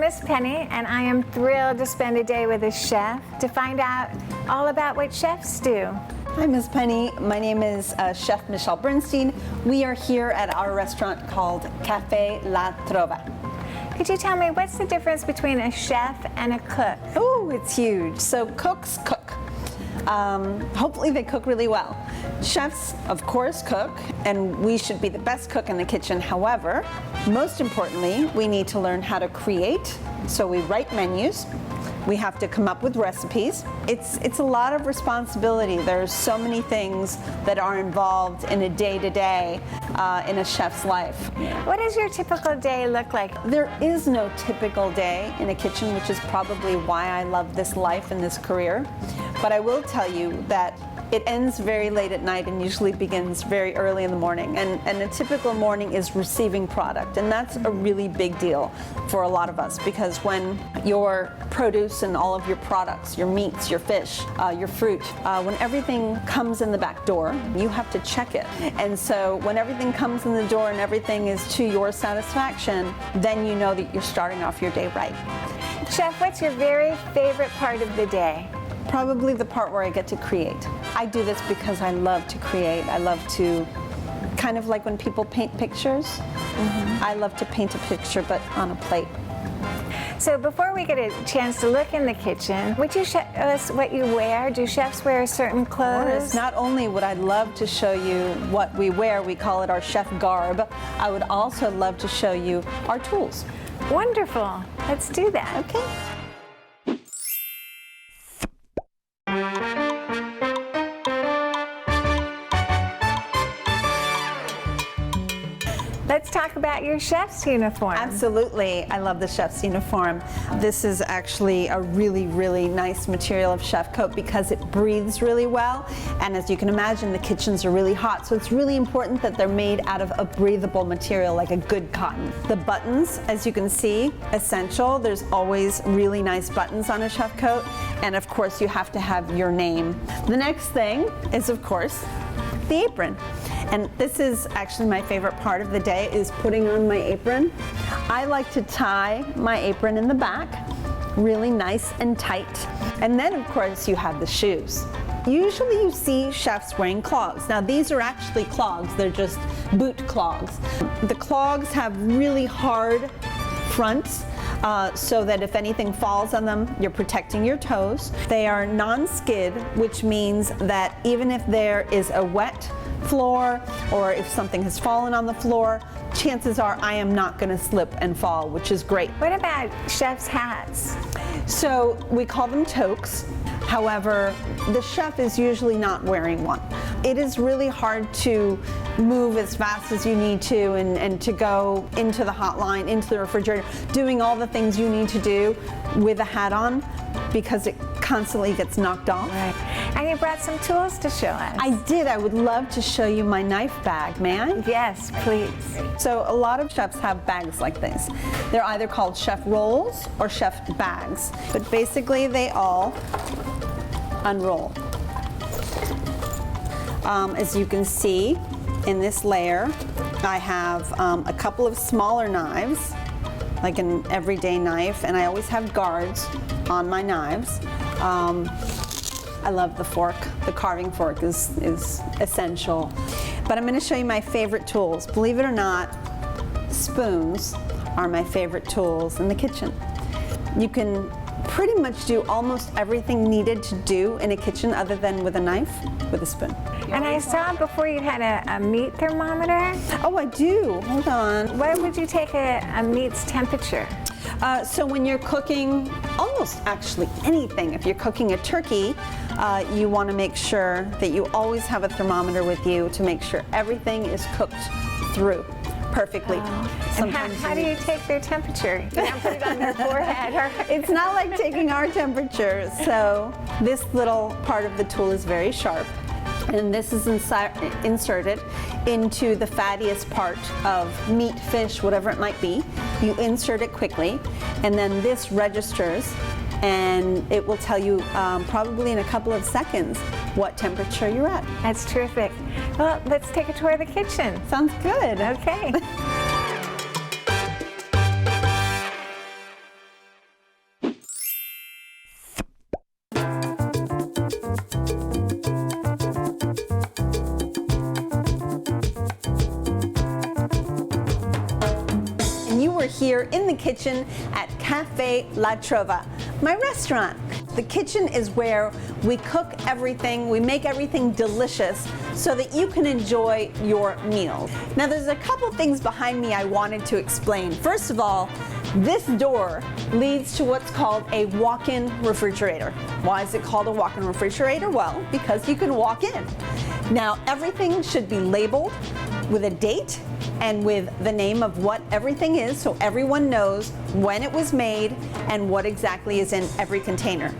Miss Penny, and I am thrilled to spend a day with a chef to find out all about what chefs do. Hi, Miss Penny. My name is Chef Michelle Bernstein. We are here at our restaurant called Cafe La Trova. Could you tell me what's the difference between a chef and a cook? Oh, it's huge. So cooks cook. Hopefully they cook really well. Chefs, of course, cook, and we should be the best cook in the kitchen. However, most importantly, we need to learn how to create. So we write menus. We have to come up with recipes. It's a lot of responsibility. There's so many things that are involved in a day-to-day in a chef's life. What does your typical day look like? There is no typical day in a kitchen, which is probably why I love this life and this career. But I will tell you that it ends very late at night and usually begins very early in the morning. And a typical morning is receiving product. And that's a really big deal for a lot of us, because when your produce and all of your products, your meats, your fish, your fruit, when everything comes in the back door, you have to check it. And so when everything comes in the door and everything is to your satisfaction, then you know that you're starting off your day right. Chef, what's your very favorite part of the day? Probably the part where I get to create. I do this because I love to create. I love to, kind of like when people paint pictures. I love to paint a picture, but on a plate. So before we get a chance to look in the kitchen, would you show us what you wear? Do chefs wear certain clothes? Not only would I love to show you what we wear, we call it our chef garb, I would also love to show you our tools. Wonderful. Let's do that. Okay. Let's talk about your chef's uniform. Absolutely. I love the chef's uniform. This is actually a really, really nice material of chef coat because it breathes really well. And as you can imagine, the kitchens are really hot. So it's really important that they're made out of a breathable material like a good cotton. The buttons, as you can see, essential. There's always really nice buttons on a chef coat. And of course, you have to have your name. The next thing is, of course, the apron. And this is actually my favorite part of the day, is putting on my apron. I like to tie my apron in the back, really nice and tight. And then of course you have the shoes. Usually you see chefs wearing clogs. Now these are actually clogs, they're just boot clogs. The clogs have really hard fronts, so that if anything falls on them, you're protecting your toes. They are non-skid, which means that even if there is a wet floor or if something has fallen on the floor, chances are I am not going to slip and fall, which is great. What about chef's hats? So we call them toques. However, the chef is usually not wearing one. It is really hard to move as fast as you need to and to go into the hotline, into the refrigerator, doing all the things you need to do with a hat on because it constantly gets knocked off. Right. And you brought some tools to show us. I did. I would love to show you my knife bag. May I? Yes, please. So a lot of chefs have bags like this. They're either called chef rolls or chef bags, but basically they all unroll. As you can see in this layer, I have a couple of smaller knives, like an everyday knife, and I always have guards on my knives. I love the fork. The carving fork is essential. But I'm going to show you my favorite tools. Believe it or not, spoons are my favorite tools in the kitchen. You can pretty much do almost everything needed to do in a kitchen other than with a knife, with a spoon. And I saw before you had a meat thermometer. Oh, I do. Hold on. Why would you take a meat's temperature? So when you're cooking almost actually anything, if you're cooking a turkey, you want to make sure that you always have a thermometer with you to make sure everything is cooked through perfectly. And how do you take their temperature? You don't put it on their forehead? Or It's not like taking our temperature. So this little part of the tool is very sharp. And this is inserted into the fattiest part of meat, fish, whatever it might be. You insert it quickly, and then this registers, and it will tell you probably in a couple of seconds what temperature you're at. That's terrific. Well, let's take a tour of the kitchen. Sounds good. Okay. here in the kitchen at Cafe La Trova, my restaurant. The kitchen is where we cook everything, we make everything delicious so that you can enjoy your meals. Now there's a couple things behind me I wanted to explain. First of all, this door leads to what's called a walk-in refrigerator. Why is it called a walk-in refrigerator? Well, because you can walk in. Now everything should be labeled with a date and with the name of what everything is, so everyone knows when it was made and what exactly is in every container.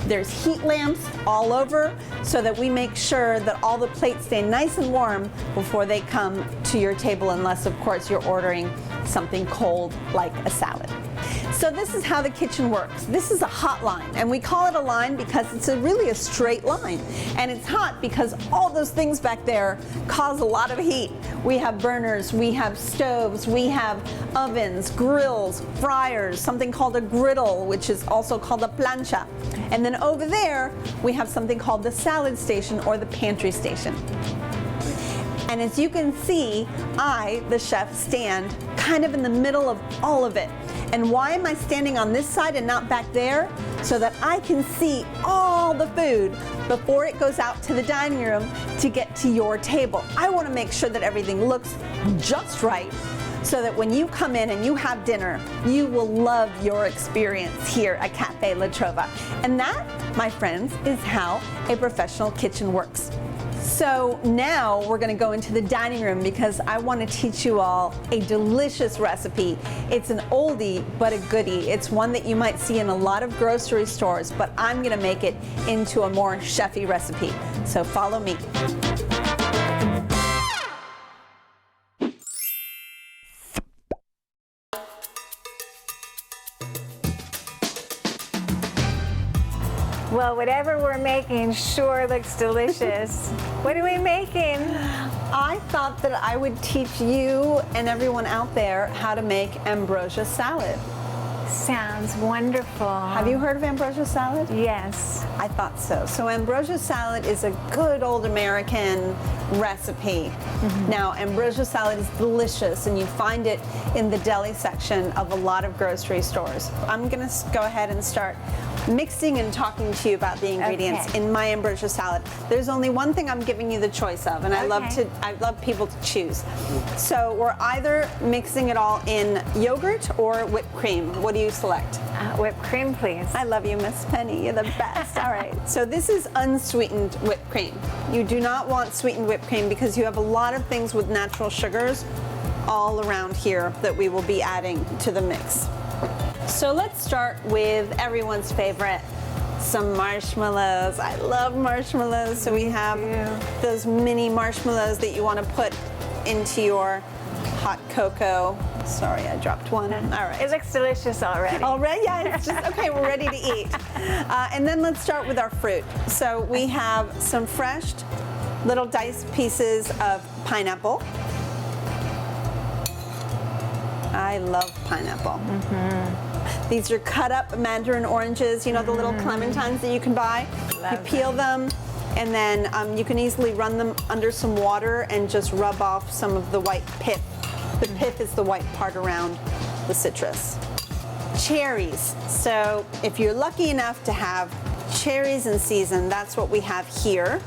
There's heat lamps all over so that we make sure that all the plates stay nice and warm before they come to your table, unless of course you're ordering something cold like a salad. So this is how the kitchen works. This is a hot line, and we call it a line because it's really a straight line. And it's hot because all those things back there cause a lot of heat. We have burners, we have stoves, we have ovens, grills, fryers, something called a griddle, which is also called a plancha. And then over there, we have something called the salad station or the pantry station. And as you can see, I, the chef, stand kind of in the middle of all of it. And why am I standing on this side and not back there? So that I can see all the food before it goes out to the dining room to get to your table. I want to make sure that everything looks just right so that when you come in and you have dinner, you will love your experience here at Cafe La Trova. And that, my friends, is how a professional kitchen works. So now we're going to go into the dining room because I want to teach you all a delicious recipe. It's an oldie but a goodie. It's one that you might see in a lot of grocery stores, but I'm going to make it into a more chefy recipe. So follow me. Well, whatever we're making sure looks delicious. What are we making? I thought that I would teach you and everyone out there how to make ambrosia salad. Sounds wonderful. Have you heard of ambrosia salad? Yes. I thought so. So ambrosia salad is a good old American recipe. Now, ambrosia salad is delicious, and you find it in the deli section of a lot of grocery stores. I'm going to go ahead and start mixing and talking to you about the ingredients in my ambrosia salad. There's only one thing I'm giving you the choice of, and I love people to choose. So we're either mixing it all in yogurt or whipped cream. What do you select? Whipped cream, please. I love you, Miss Penny. You're the best. All right. So this is unsweetened whipped cream. You do not want sweetened whipped cream because you have a lot of things with natural sugars all around here that we will be adding to the mix. So let's start with everyone's favorite, some marshmallows. I love marshmallows. So we have those mini marshmallows that you want to put into your hot cocoa. Sorry, I dropped one. All right. It looks delicious already. Already? Yeah, it's just, okay, we're ready to eat. And then let's start with our fruit. So we have some fresh little diced pieces of pineapple. I love pineapple. These are cut up mandarin oranges, you know, the little clementines that you can buy. You peel them, and then you can easily run them under some water and just rub off some of the white pith. The pith is the white part around the citrus. Cherries. So if you're lucky enough to have cherries in season, that's what we have here.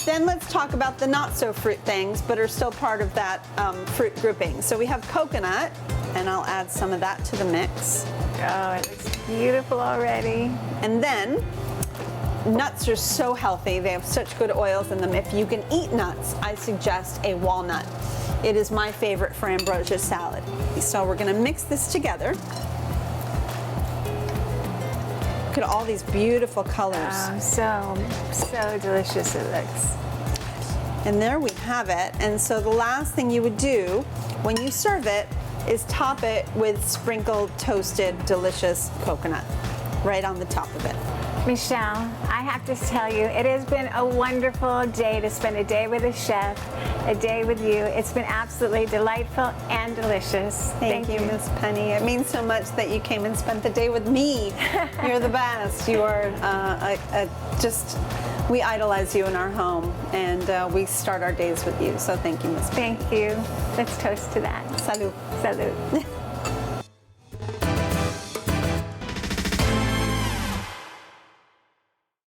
Then let's talk about the not so fruit things, but are still part of that fruit grouping. So we have coconut, and I'll add some of that to the mix. Oh, it looks beautiful already. And then nuts are so healthy. They have such good oils in them. If you can eat nuts, I suggest a walnut. It is my favorite for ambrosia salad. So we're going to mix this together. Look at all these beautiful colors. So delicious it looks. And there we have it. And so the last thing you would do when you serve it is top it with sprinkled, toasted, delicious coconut right on the top of it. Michelle, I have to tell you, it has been a wonderful day to spend a day with a chef, a day with you. It's been absolutely delightful and delicious. Thank you, Miss Penny. It means so much that you came and spent the day with me. You're the best. You are we idolize you in our home, and we start our days with you. So thank you, Miss Penny. Thank you. Let's toast to that. Salud. Salud.